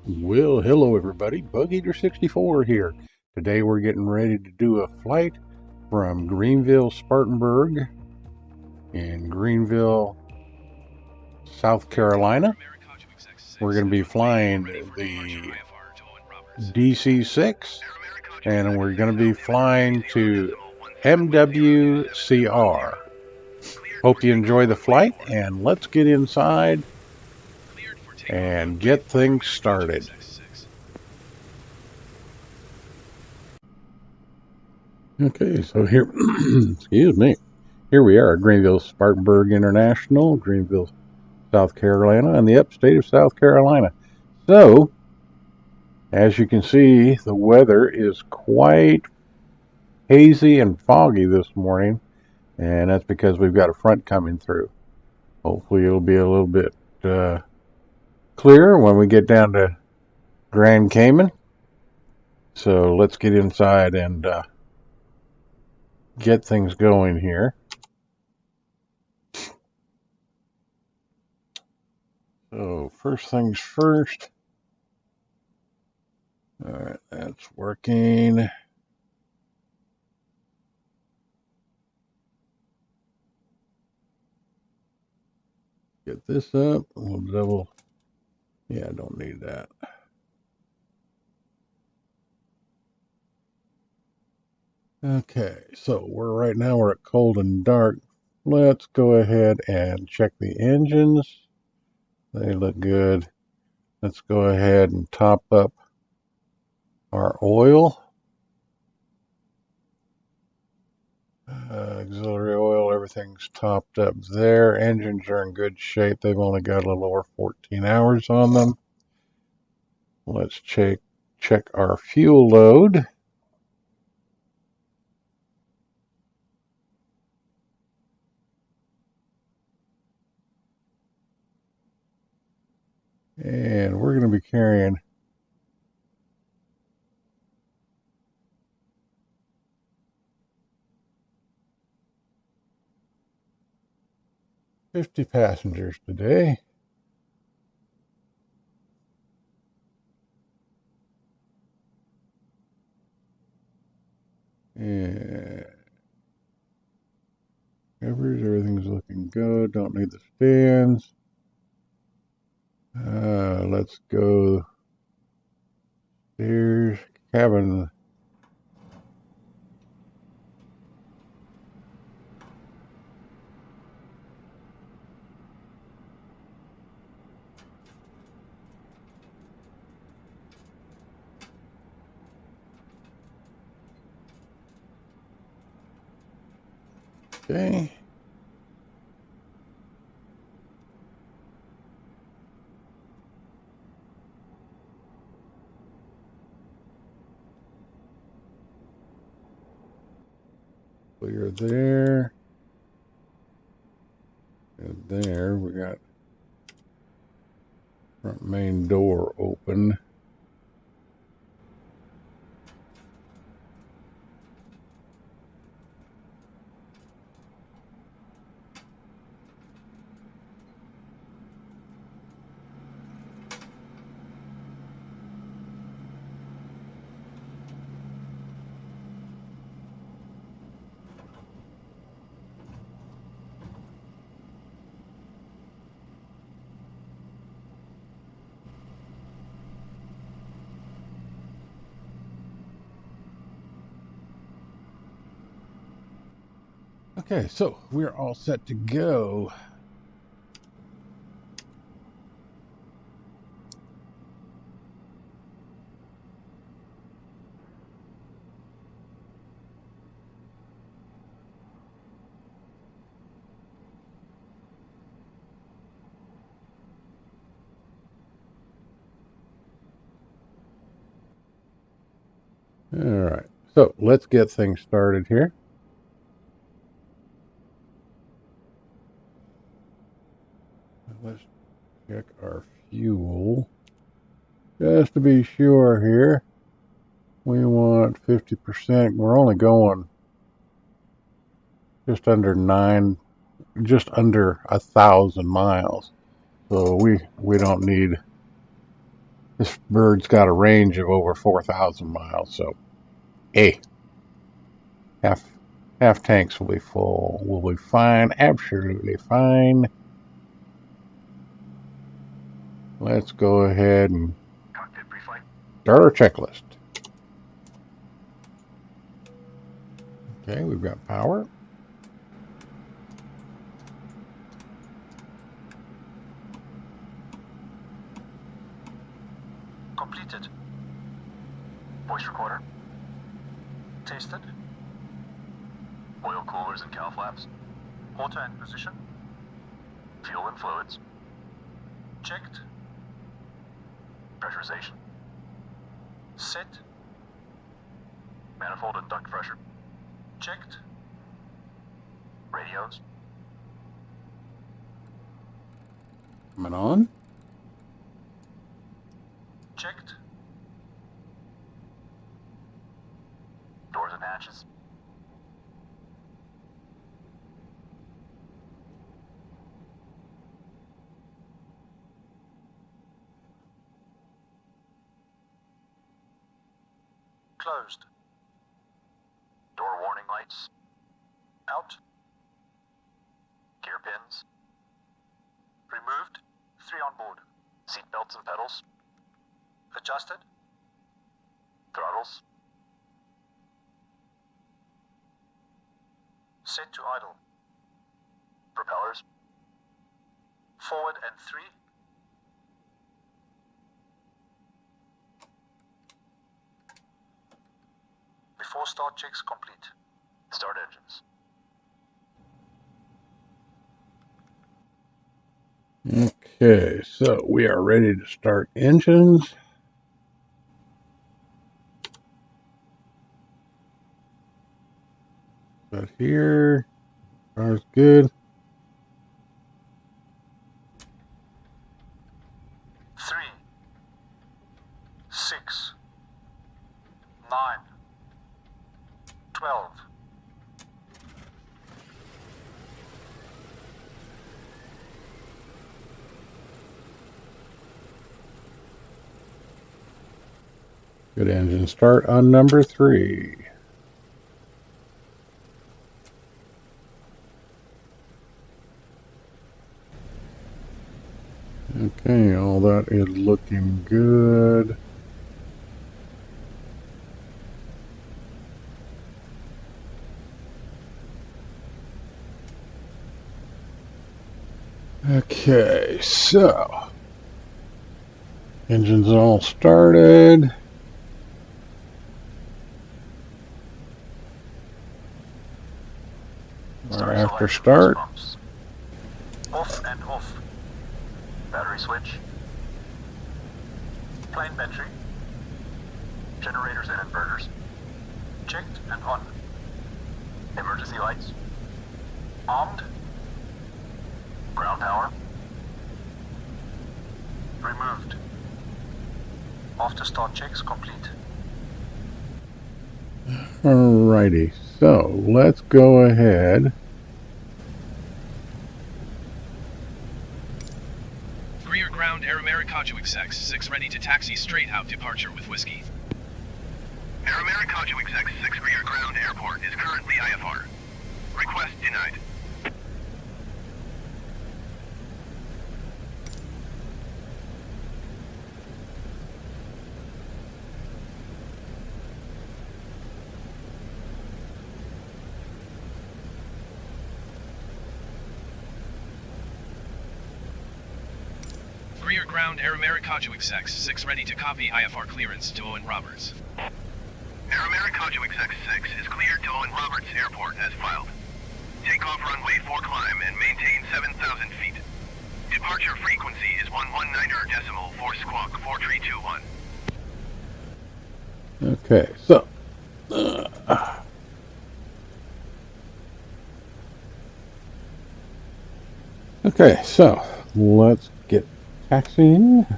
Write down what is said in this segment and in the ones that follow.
Well, hello everybody, Bug Eater 64 here. Today we're getting ready to do a flight from Greenville, Spartanburg in Greenville, South Carolina. We're going to be flying the DC-6 and we're going to be flying to MWCR. Hope you enjoy the flight and let's get inside and get things started. Okay, so here, excuse me. Here we are at Greenville Spartanburg International, Greenville, South Carolina, and the upstate of South Carolina. So, as you can see, the weather is quite hazy and foggy this morning, and that's because we've got a front coming through. Hopefully it'll be a little bit clearer when we get down to Grand Cayman. So let's get inside and get things going here. So first things first. All right, that's working. Get this up. We'll double. Yeah, I don't need that. Okay, so right now we're at cold and dark. Let's go ahead and check the engines. They look good. Let's go ahead and top up our oil. Auxiliary oil, everything's topped up there. Engines are in good shape. They've only got a little over 14 hours on them. Let's check our fuel load. And we're going to be carrying 50 passengers today. And everything's looking good. Don't need the stands. Let's go. There's cabin. Okay. Clear there. And there we got front main door open. Okay, so we're all set to go. All right, so let's get things started here. Let's check our fuel. Just to be sure here, we want 50%. We're only going just under 1,000 miles. So we don't need This bird's got a range of over 4,000 miles, so hey, half tanks will be full. We'll be fine, absolutely fine. Let's go ahead and start our checklist. Okay, we've got power. Completed. Voice recorder. Tested. Oil coolers and cow flaps. Auto and position. Fuel and fluids. Checked. Pressurization. Set. Manifold and duct pressure. Checked. Radios. Coming on. Checked. Doors and hatches. Closed. Door warning lights. Out. Gear pins. Removed. 3 on board. Seat belts and pedals. Adjusted. Throttles. Set to idle. Propellers. Forward and 3. Before start checks complete. Start engines. Okay, so we are ready to start engines. But here, car's good. 3, 6, 9, 12. Good engine start on number 3. Okay, all that is looking good. Okay, so engines all started. Our after start. Off and off. Battery switch. Plain battery. Generators and inverters. Checked and on. Emergency lights. Armed. Ground power. Removed. After start checks complete. Alrighty, so let's go ahead. Rear ground Air Americaju execs 6 ready to taxi straight out departure with whiskey. Air Americaju execs 6 rear ground airport is currently IFR. Request denied. Rear ground Air Americaju execs 6 ready to copy IFR clearance to Owen Roberts. Air Americaju execs 6 is cleared to Owen Roberts Airport as filed. Take off runway 4 climb and maintain 7,000 feet. Departure frequency is 119.4 squawk 4321. Okay, so okay, so let's get taxiing. For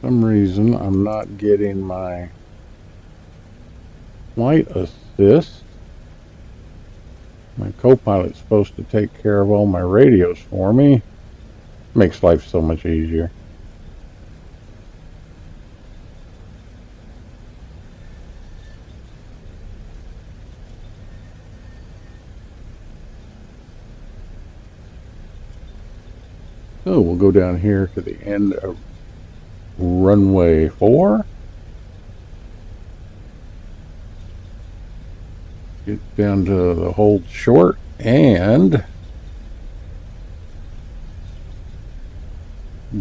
some reason, I'm not getting my flight assist. My co-pilot's supposed to take care of all my radios for me. Makes life so much easier. So we'll go down here to the end of runway 4. Get down to the hold short and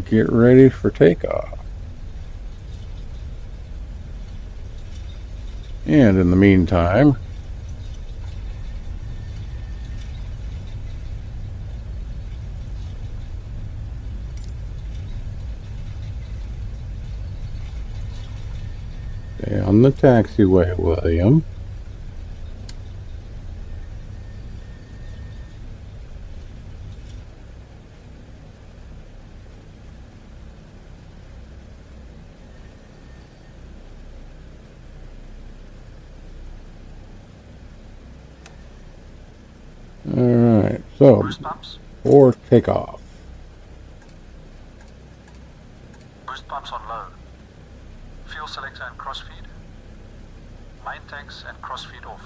get ready for takeoff. And in the meantime, stay on the taxiway, William. Alright, so Boost pumps. for takeoff. Boost pumps on low. Fuel selector and crossfeed. Main tanks and crossfeed off.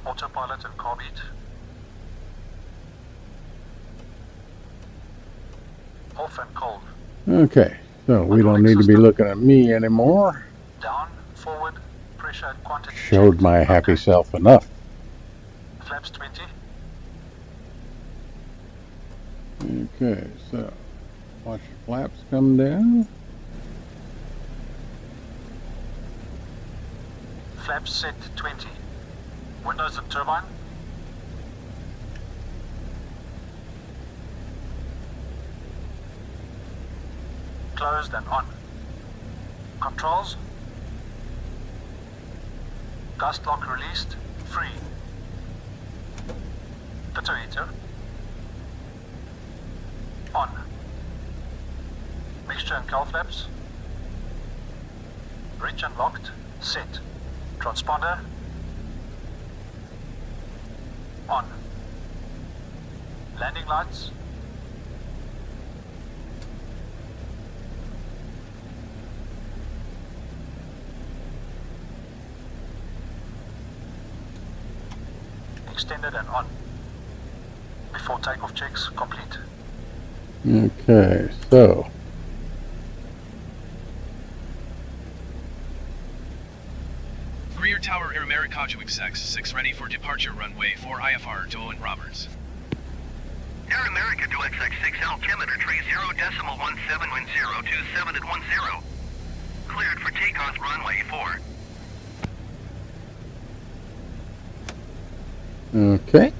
Autopilot and carb heat. Off and cold. Okay, so we don't need to be looking at me anymore. Down, forward, pressure and quantity. Showed checked. my happy Okay. self enough. Flaps 20. Okay, so watch the flaps come down. Flaps set 20. Windows and turbine. Closed and on. Controls. Gust lock released. Free. Pitot heater. On. Mixture and cowl flaps. Bridge unlocked. Set. Transponder. On. Landing lights. Extended and on. Before takeoff checks complete. Okay, so Rear tower Air America execs 6 ready for departure runway 4 IFR to Owen Roberts. Air America to XX6 altimeter tree 0.171027 at 10. Cleared for takeoff runway 4. okay.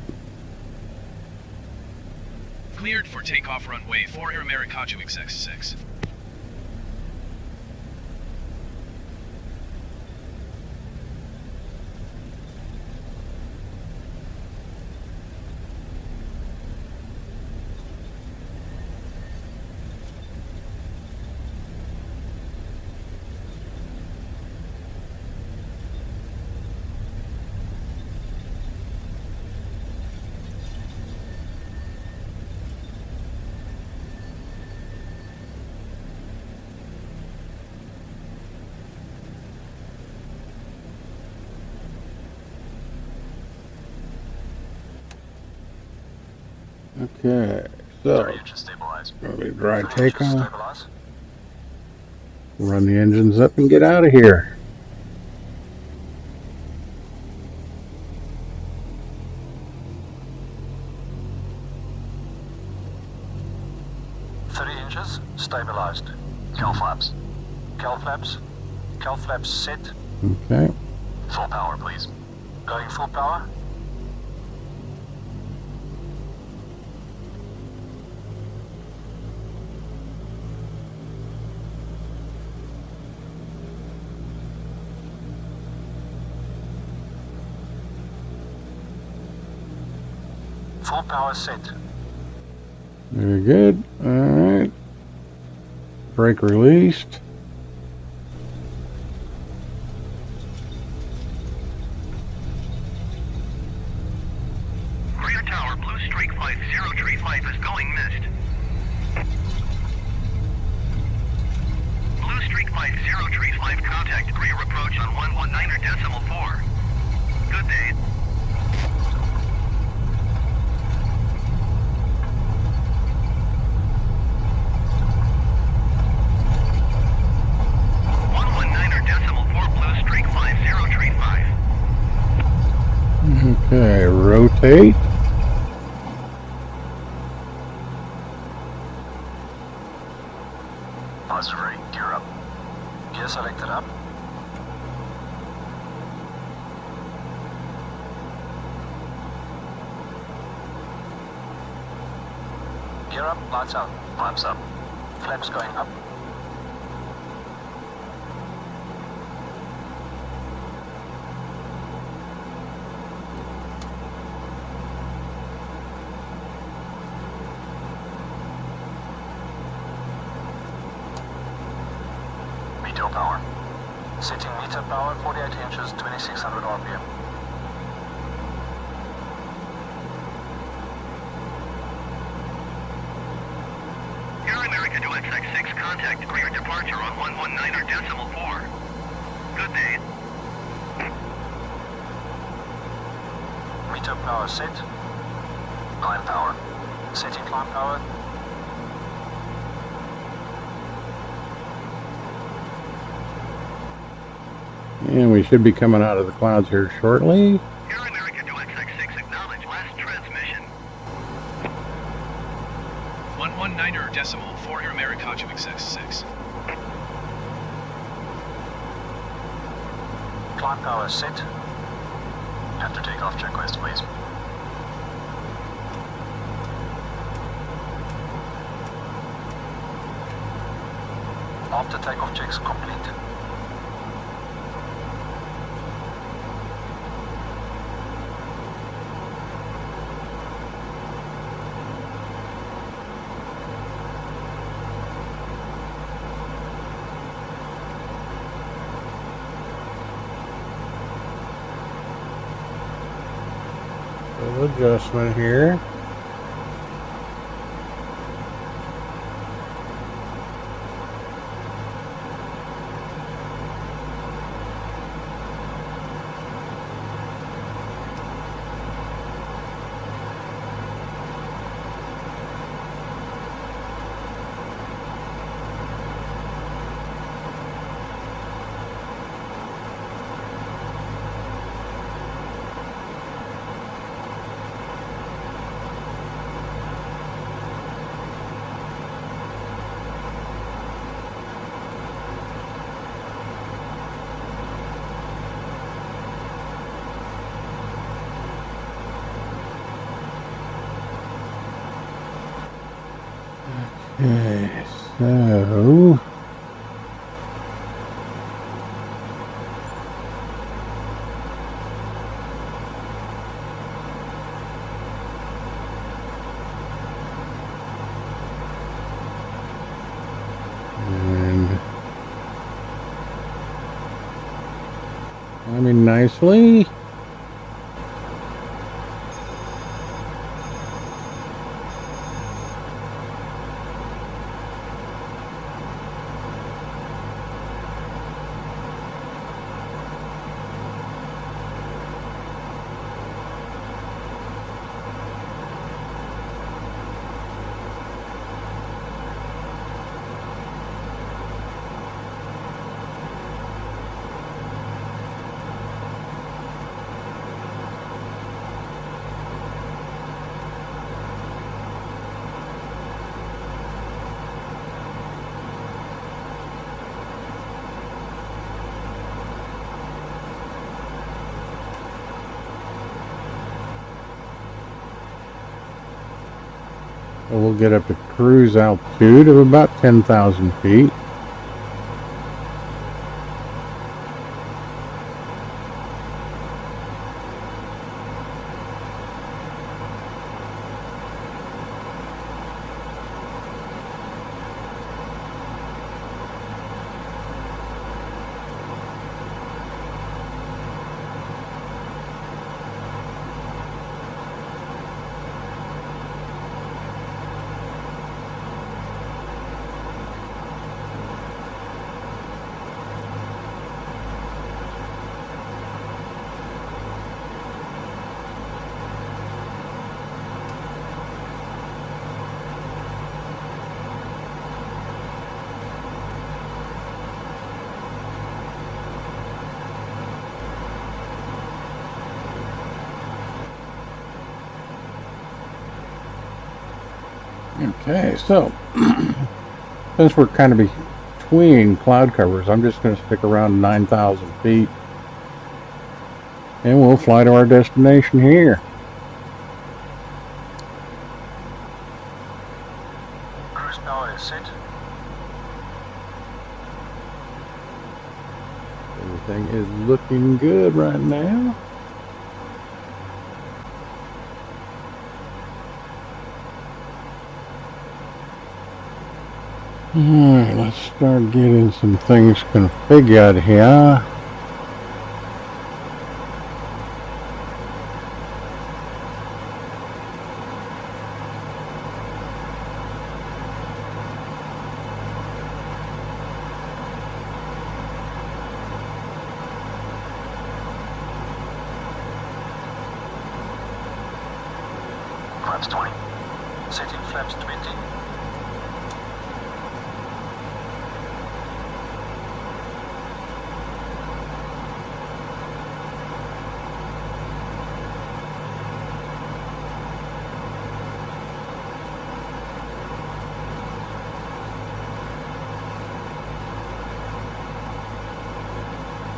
Cleared for takeoff runway 4 Air America XX6. Okay, so 30 inches stabilize. gonna be dry 30 inches takeoff. stabilize. Run the engines up and get out of here. Stabilized. Cowl flaps. Cowl flaps. Cowl flaps set. Okay. Full power, please. Going full power. Full power set. Very good. All right. Brake released. Strike Flight 035 is going missed. Blue Streak Flight 035 contact rear approach on 119.4. Good day. Okay, rotate. Positive ready, gear up. Gear selected up. Gear up, lights out, flaps up. Flaps going up. Meteor power. Setting meter power 48 inches, 2600 RPM. Air America to XX6 contact clear departure on 119.4. Good day. Meter power set. Climb power. Setting climb power. And we should be coming out of the clouds here shortly. Air America to XX6 acknowledge last transmission. 119.4 Air America to XX6. Climb power set. After takeoff checklist, please. After takeoff checks complete. Little adjustment here. Okay, so and climbing nicely. We'll get up to cruise altitude of about 10,000 feet. Okay, so since we're kind of between cloud covers, I'm just going to stick around 9,000 feet and we'll fly to our destination here. Cruise power is set. Everything is looking good right now. Alright, let's start getting some things configured here. Flaps 20. Setting flaps 20.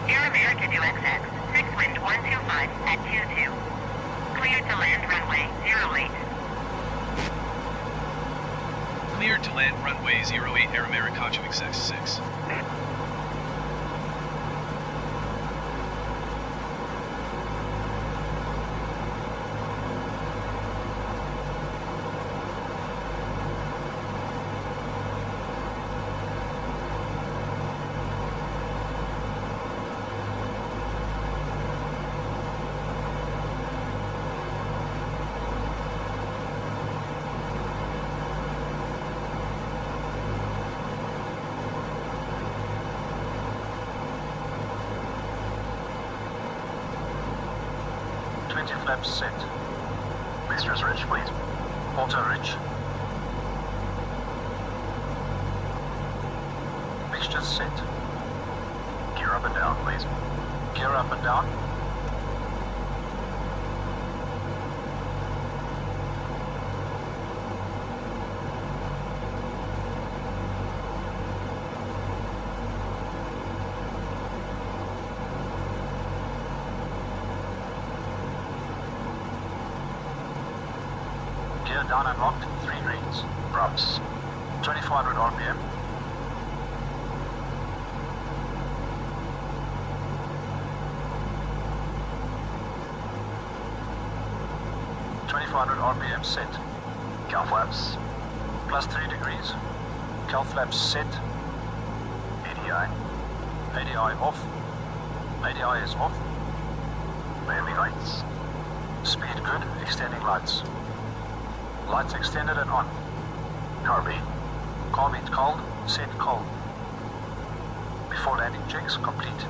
Air America UXX, 6 wind 125 at 22. Cleared to land runway 08. Cleared to land runway 08 Air America UXX 6. Flaps set. Mixtures rich, please. Auto rich. Mixtures set. Gear up and down, please. Gear up and down. Gear down and locked, 3 greens. Props. 2400 RPM. RPM set. Cow flaps. Plus 3 degrees. Cow flaps set. ADI. ADI off. ADI is off. Landing lights. Speed good, extending lights. Lights extended and on. Carbine. Carbine cold, set cold. Before landing checks complete.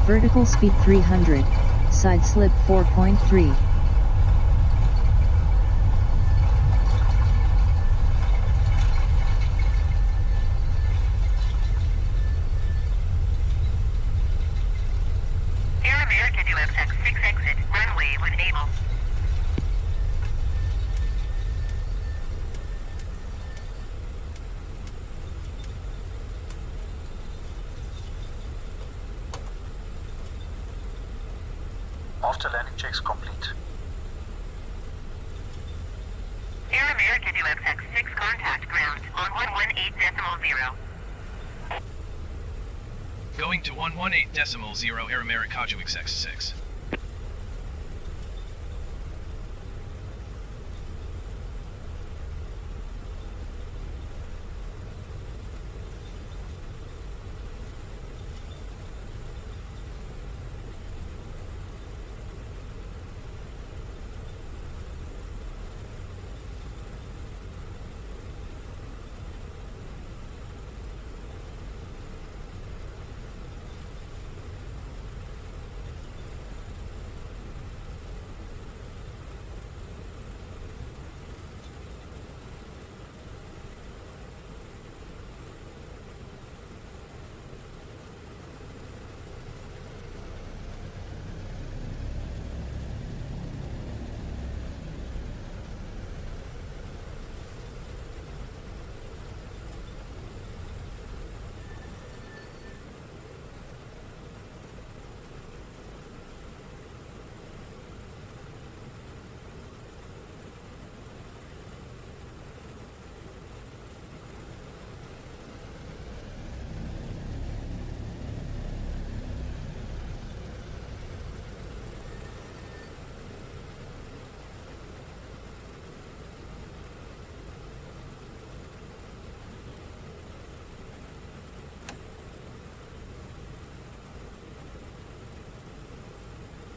Vertical speed 300, side slip 4.3. Air America UXX 6 exit, runway when able. After landing checks complete. Air America UXX 6 contact ground on 118.0. Going to 118.0 Air America UXX 6.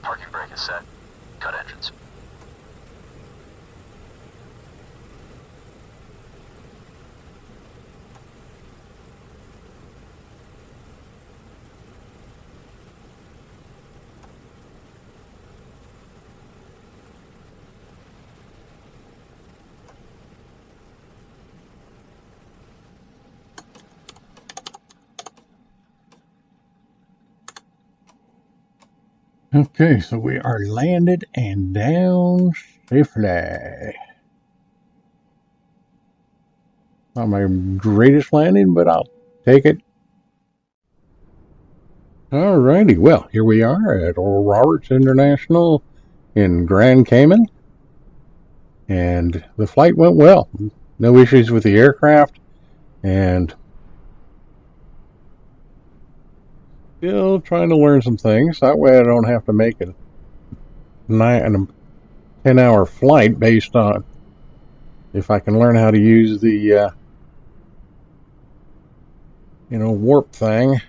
Parking brake is set. Cut engines. Okay, so we are landed and down safely. Not my greatest landing, but I'll take it. Alrighty, well, here we are at Oral Roberts International in Grand Cayman. And the flight went well. No issues with the aircraft. And still trying to learn some things. That way I don't have to make a 10-hour flight based on if I can learn how to use the warp thing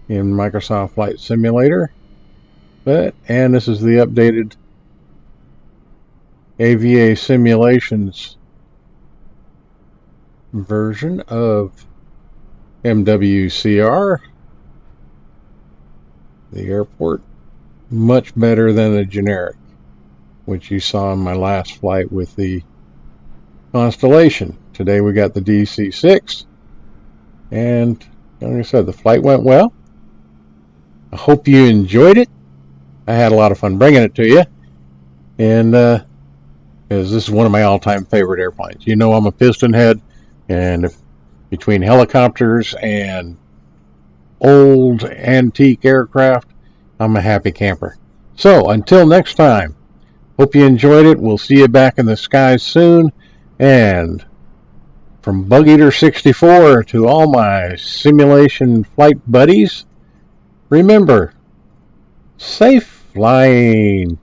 in Microsoft Flight Simulator. And this is the updated AVA Simulations version of MWCR. The airport, much better than the generic, which you saw in my last flight with the Constellation. Today we got the DC6, and like I said, the flight went well. I hope you enjoyed it. I had a lot of fun bringing it to you, and because this is one of my all-time favorite airplanes. You know I'm a piston head, and between helicopters and old antique aircraft, I'm a happy camper. So until next time, hope you enjoyed it. We'll see you back in the skies soon. And from Bug Eater 64 to all my simulation flight buddies, remember, safe flying.